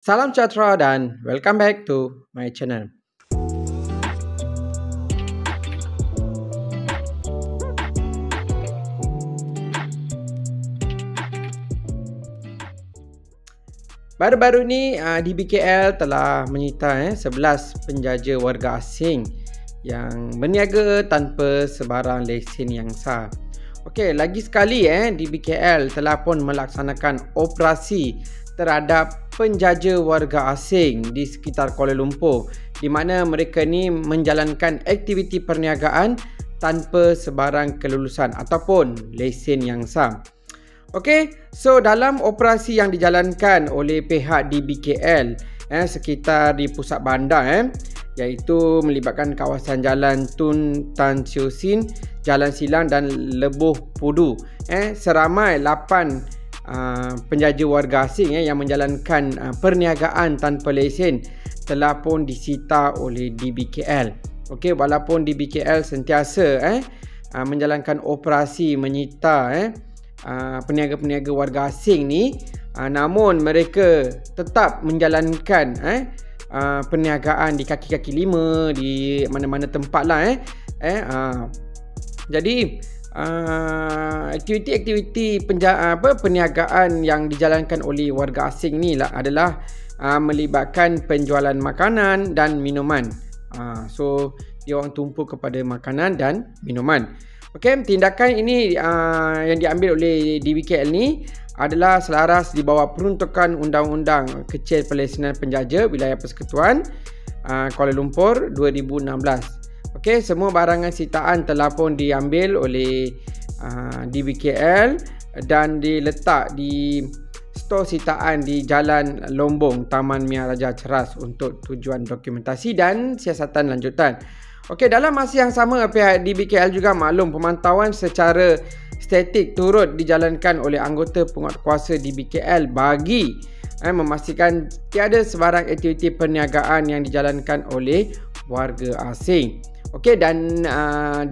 Salam sejahtera dan welcome back to my channel. Baru-baru ni DBKL telah menyita 11 penjaja warga asing yang berniaga tanpa sebarang lesen yang sah. Okey, lagi sekali DBKL telah pun melaksanakan operasi terhadap penjaja warga asing di sekitar Kuala Lumpur, di mana mereka ni menjalankan aktiviti perniagaan tanpa sebarang kelulusan ataupun lesen yang sah. Okey, so dalam operasi yang dijalankan oleh pihak DBKL sekitar di pusat bandar iaitu melibatkan kawasan Jalan Tun Tan Siew Sin, Jalan Silang dan Lebuh Pudu, seramai 8 penjaja warga asing yang menjalankan perniagaan tanpa lesen telah pun disita oleh DBKL. Okey, walaupun DBKL sentiasa menjalankan operasi menyita peniaga-peniaga warga asing ni, namun mereka tetap menjalankan perniagaan di kaki-kaki lima, di mana-mana tempat lah jadi aktiviti-aktiviti perniagaan yang dijalankan oleh warga asing ni adalah melibatkan penjualan makanan dan minuman. So dia orang tumpu kepada makanan dan minuman. Okey, tindakan ini yang diambil oleh DBKL ni adalah selaras di bawah peruntukan Undang-Undang Kecil Pelesenan Penjaja Wilayah Persekutuan Kuala Lumpur 2016. Okey, semua barangan sitaan telah pun diambil oleh DBKL dan diletak di stor sitaan di Jalan Lombong, Taman Mia Raja Ceras untuk tujuan dokumentasi dan siasatan lanjutan. Okey, dalam masa yang sama pihak DBKL juga maklum pemantauan secara statik turut dijalankan oleh anggota penguatkuasa DBKL bagi memastikan tiada sebarang aktiviti perniagaan yang dijalankan oleh warga asing. Okey, dan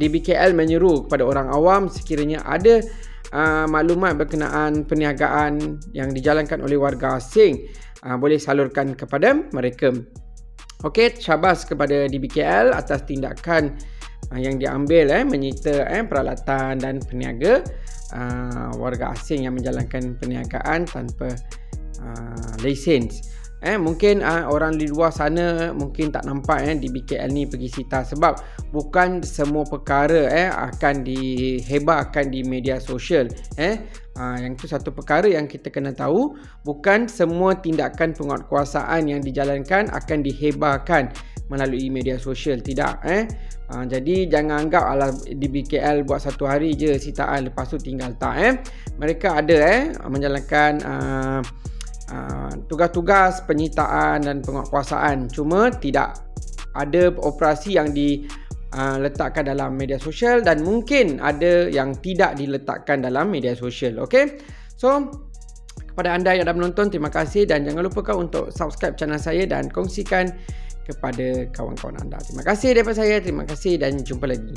DBKL menyeru kepada orang awam sekiranya ada maklumat berkenaan perniagaan yang dijalankan oleh warga asing boleh salurkan kepada mereka. Okey, syabas kepada DBKL atas tindakan yang diambil menyita peralatan dan peniaga warga asing yang menjalankan perniagaan tanpa lisens. Mungkin orang di luar sana mungkin tak nampak DBKL ni pergi sita, sebab bukan semua perkara akan dihebarkan di media sosial. Yang itu satu perkara yang kita kena tahu, bukan semua tindakan penguatkuasaan yang dijalankan akan dihebarkan melalui media sosial, tidak. Jadi jangan anggap ala DBKL buat satu hari je sitaan lepas tu tinggal tak. Mereka ada menjalankan tugas-tugas penyitaan dan penguatkuasaan, cuma tidak ada operasi yang diletakkan dalam media sosial dan mungkin ada yang tidak diletakkan dalam media sosial. Okey, so kepada anda yang dah menonton, terima kasih dan jangan lupa untuk subscribe channel saya dan kongsikan kepada kawan-kawan anda. Terima kasih daripada saya, terima kasih dan jumpa lagi.